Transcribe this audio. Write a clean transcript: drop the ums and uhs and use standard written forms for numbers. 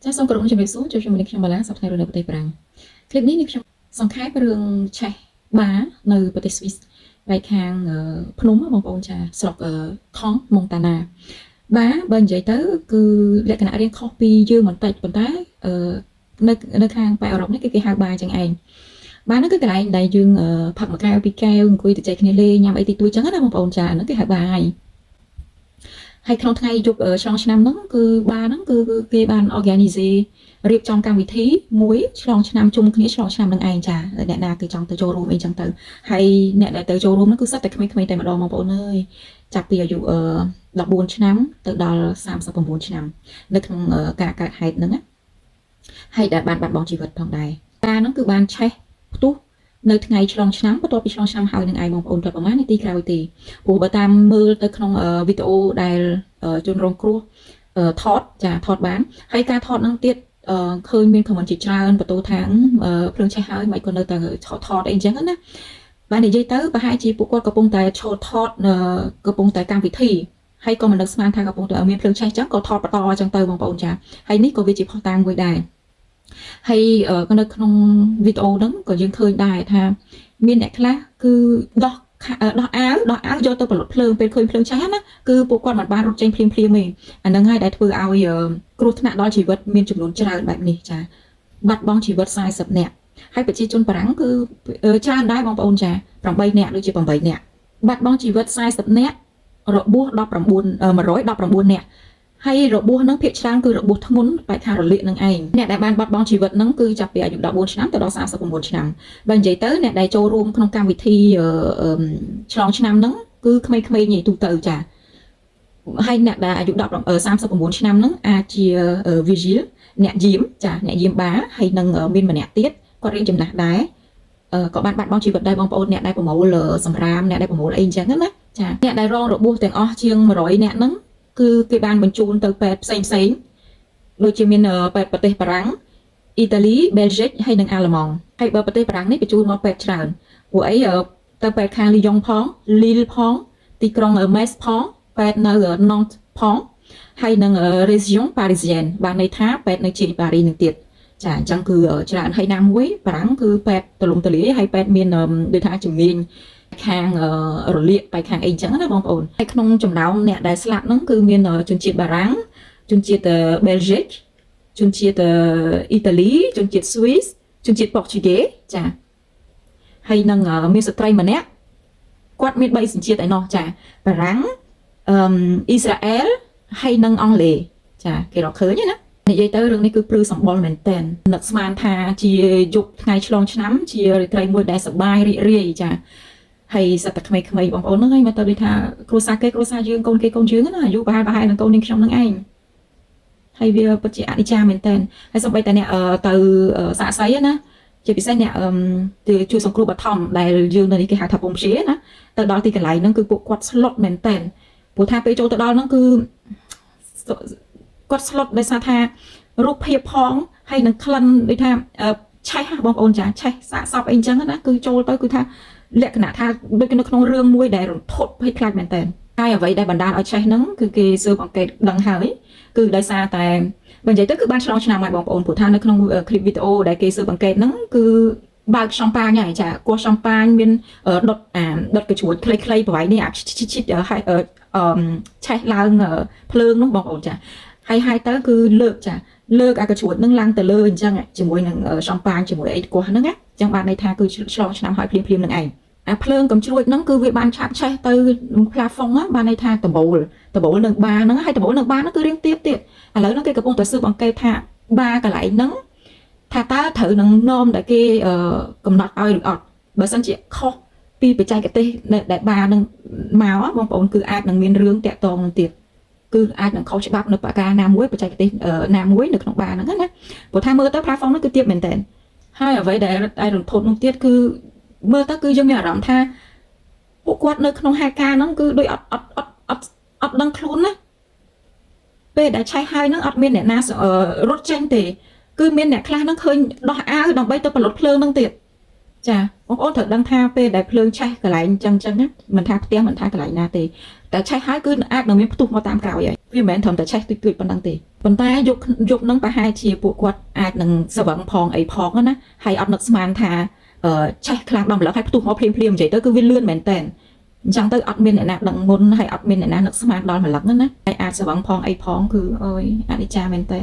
ចាសសូមគោរពជំរាបសួរជួបជាមួយនឹងខ្ញុំបាឡាសប្តាហ៍នៅប្រទេសប្រាំងคลิปនេះនេះខ្ញុំសង្ខេបរឿងឆេះបានៅប្រទេសស្វីសបែកខាងភ្នំបងប្អូនចាស្រុកខងម៉ុងតាណាបាបើនិយាយទៅគឺលក្ខណៈរៀងខុសពីយើងបន្តិចប៉ុន្តែនៅខាងប៉ែអឺរ៉ុបនេះគេហៅបាចឹងឯងបាហ្នឹងគឺកន្លែងដែលយើងផឹកមួយកែវពីរកែវអង្គុយទៅចែកគ្នាលេងញ៉ាំអីទីទួយចឹងណាបងប្អូនចាហ្នឹងគេហៅបាហើយក្នុងថ្ងៃយប់ឆ្លងឆ្នាំហ្នឹងគឺបាហ្នឹងគឺគេបាន organize រៀបចំកម្មវិធីមួយឆ្លងឆ្នាំជុំគ្នាឆ្លងឆ្នាំនឹងឯងចាអ្នកណាគឺចង់ទៅចូលរួមអីចឹងទៅហើយអ្នកដែលទៅចូលរួមហ្នឹងគឺសិតតែក្មេងៗតែម្ដងបងប្អូនអើយចាប់ពីអាយុ14ឆ្នាំទៅដល់39ឆ្នាំនៅក្នុងការកើតហេតុហ្នឹងណាហើយដែលបានបាត់បង់ជីវិតផងដែរតាហ្នឹងគឺបានឆេះផ្ទុះនៅថ្ងៃឆ្លងឆ្នាំបន្ទាប់ពីឆ្លងឆ្នាំហើយនឹងឯងបងប្អូនប្រហែលនាទីក្រោយទេព្រោះបើតាមមើលទៅក្នុងវីដេអូដែលជនរងគ្រោះថតចាថតបានហើយការថតហ្នឹងទៀតឃើញមានខមមិនជាច្រើនបន្ទោថាភ្លើងឆេះហើយមិនក៏នៅតែថតអីចឹងណាបាននិយាយទៅប្រហែលជាពួកគាត់កំពុងតែឈរថតកំពុងតែកម្មវិធីហើយក៏មិននឹកស្មានថាកំពុងតែមានភ្លើងឆេះចឹងក៏ថតបន្តចឹងទៅបងប្អូនចាហើយនេះក៏វាជាផុសតាងមួយដែរហើយនៅក្នុងវីដេអូហ្នឹងក៏យើងឃើញដែរថាមានអ្នកខ្លះគឺដោះអាវយកទៅផលិតភ្លើងពេលឃើញភ្លើងឆេះណាគឺពួកគាត់មិនបានរត់ចេញភ្លាមទេអាហ្នឹងហើយដែលធ្វើឲ្យគ្រោះថ្នាក់ដល់ជីវិតមានចំនួនច្រើនបែបនេះចាបាត់បង់ជីវិត40នាក់ហើយប្រជាជនបារាំងគឺច្រើនដែរបងប្អូនចា8នាក់ដូចជា8នាក់បាត់បង់ជីវិត40នាក់របួស119នាក់ហើយរបួសហ្នឹងភាគច្រើនគឺរបួសធ្ងន់បែបថារលាកនឹងឯងអ្នកដែលបានបាត់បង់ជីវិតហ្នឹងគឺចាប់ពីអាយុ14ឆ្នាំទៅដល់39ឆ្នាំបើនិយាយទៅអ្នកដែលចូលរួមក្នុងកម្មវិធីឆ្លងឆ្នាំហ្នឹងគឺក្មេងៗញីទូទៅចាហើយអ្នកដែលអាយុ39ឆ្នាំហ្នឹងអាចជា vigil អ្នកយាមចាអ្នកយាមបាហើយនឹងមានម្នាក់ទៀតគាត់រៀនចំណាស់ដែរក៏បានបាត់បង់ជីវិតដែរបងប្អូនអ្នកដែលប្រមូលសម្រាមអ្នកដែលប្រមូលអីអញ្ចឹងណាចាអ្នកដែលរងរបួសទាំងអស់ជាង100អ្នកហ្នឹងគឺគេបានបញ្ជូនទៅពេទ្យផ្សេងដូចជាមានពេទ្យប្រទេសបារាំងអ៊ីតាលីបែលហ្សិកហើយនិងអាល្លឺម៉ង់ហើយបើប្រទេសបារាំងនេះបញ្ជូនមកពេទ្យច្រើនព្រោះអីទៅពេទ្យខាងលីយ៉ុងផងលីលផងទីក្រុងមេសផងពេទ្យនៅណង់តផងហើយនិង région parisienne បានន័យថាពេទ្យនៅជាប៉ារីនឹងទៀតចាអញ្ចឹងគឺច្រើនហើយណាមួយបារាំងគឺពេទ្យទលំទលាយហើយពេទ្យមានដូចថាជំនាញខាងរលាកបែកខាងអីចឹងណាបងប្អូនហើយក្នុងចំណោមអ្នកដែលស្លាប់ហ្នឹងគឺមានជនជាតិបារាំងជនជាតិបែលហ្សិកជនជាតិអ៊ីតាលីជនជាតិស្វីសជនជាតិប៉ូទុយហ្គេចាហើយនឹងមានស្ត្រីម្នាក់គាត់មាន3សញ្ជាតិឯណោះចាបារាំងអ៊ីស្រាអែលហើយនិងអង់គ្លេសចាគេរកឃើញណានិយាយទៅរឿងនេះគឺព្រឺសម្បុរមែនតែននឹកស្មានថាជាយុគថ្ងៃឆ្លងឆ្នាំជារាត្រីមួយដែលសប្បាយរីករាយចាហើយសិតតែក្មេងៗបងប្អូនហ្នឹងឯងមកទៅដូចថាគ្រួសារគេគ្រួសារយើងកូនគេកូនយើងណាអាយុប្រហែលនឹងកូននាងខ្ញុំហ្នឹងឯងហើយវាពិតជាអនិច្ចាមែនតើហើយសូម្បីតែអ្នកទៅសាកសីណាជាពិសេសអ្នកជួយសង្គ្រោះបឋមដែលយើងនៅនេះគេហៅថាពុំព្យាណាទៅដល់ទីកន្លែងហ្នឹងគឺពួកគាត់ស្លុតមែនតើព្រោះថាពេលចូលទៅដល់ហ្នឹងគឺគាត់ស្លុតដោយសារថារូបភាពផងហើយនឹងក្លិនដូចថាឆេះបងប្អូនចាឆេះសាកសពអីចឹងណាគឺចូលទៅគឺថាលក្ខណៈថាដូចនៅក្នុងរឿងមួយដែលរន្ធត់ភ័យខ្លាចមែនតើហើយអ្វីដែលបណ្ដាលឲ្យឆេះហ្នឹងគឺគេស៊ើបអង្កេតដឹងហើយគឺដោយសារតែបើនិយាយទៅគឺបានឆ្លងឆ្នាំហើយបងប្អូនព្រោះថានៅក្នុងคลิปវីដេអូដែលគេស៊ើបអង្កេតហ្នឹងគឺបើកឆាំប៉ាញហើយចាគោះឆាំប៉ាញមានដុតកញ្ជ្រួចខ្លីៗប្រវែងនេះឈិតហើយឆេះឡើងភ្លើងហ្នឹងបងប្អូនចាហើយទៅគឺលើកអាកញ្ជ្រួចហ្នឹងឡើងទៅលើអញ្ចឹងជាមួយនឹងឆាំប៉ាញជាមួយអីគោះហ្នឹងណាអញ្ចឹងបានន័យថាគឺឆ្លងឆ្នាំហើយភ្លាមនឹងឯងអាភ្លើងកំជ្រួចហ្នឹងគឺវាបានឆាប់ឆេះទៅផ្លាហ្វុងបានន័យថាដបូលនៅបាហ្នឹងហើយដបូលនៅបាហ្នឹងគឺរៀងទៀតឥឡូវហ្នឹងគេកំពុងតែស៊ើបអង្កេតថាបាកន្លែងហ្នឹងថាតើត្រូវនឹងនំដែលគេកំណត់ឲ្យឬអត់បើសិនជាខុសពីបច្ចេកទេសដែលបានឹងមកបងប្អូនគឺអាចនឹងមានរឿងតាក់ទងនឹងទៀតគឺអាចនឹងខុសច្បាប់នៅប្រការណាមួយបច្ចេកទេសណាមួយនៅក្នុងបាហ្នឹងណាព្រោះថាមើលទៅផ្លាហ្វុងហ្នឹងគឺទៀតមែនតើហើយអ្វីដែលរន្ធត់នោះទៀតគឺមើលទៅគឺយើងមានអារម្មណ៍ថាពួកគាត់នៅក្នុងហេតុការណ៍ហ្នឹងគឺដូចអត់ដឹងខ្លួនណាពេលដែលឆេះហើយហ្នឹងអត់មានអ្នកណារត់ចេញទេគឺមានអ្នកខ្លះហ្នឹងឃើញដោះអាវដើម្បីទៅផលិតភ្លើងហ្នឹងទៀតចាបងប្អូនត្រូវដឹងថាពេលដែលភ្លើងឆេះកន្លែងចឹងណាមិនថាផ្ទះមិនថាកន្លែងណាទេតែឆេះហើយគឺអាចនឹងមានផ្ទុះមកតាមក្រោយហើយវាមិនមែនត្រឹមតែឆេះទួចប៉ុណ្ណឹងទេ ប៉ុន្តែយកនឹងប្រហែលជាពួកគាត់អាចនឹងស្វឹងផងអីផងណាហើយអត់នឹកស្មានថាឆេះខ្លាំងដល់ម្លឹកហើយផ្ទុះមកភ្លាមនិយាយទៅគឺវាលឿនមែនតើអញ្ចឹងទៅអត់មានអ្នកណាដឹងមុនហើយអត់មានអ្នកណានឹកស្មានដល់ម្លឹកណាហើយអាចស្វឹងផងអីផងគឺអើយអនិច្ចាមែនតើ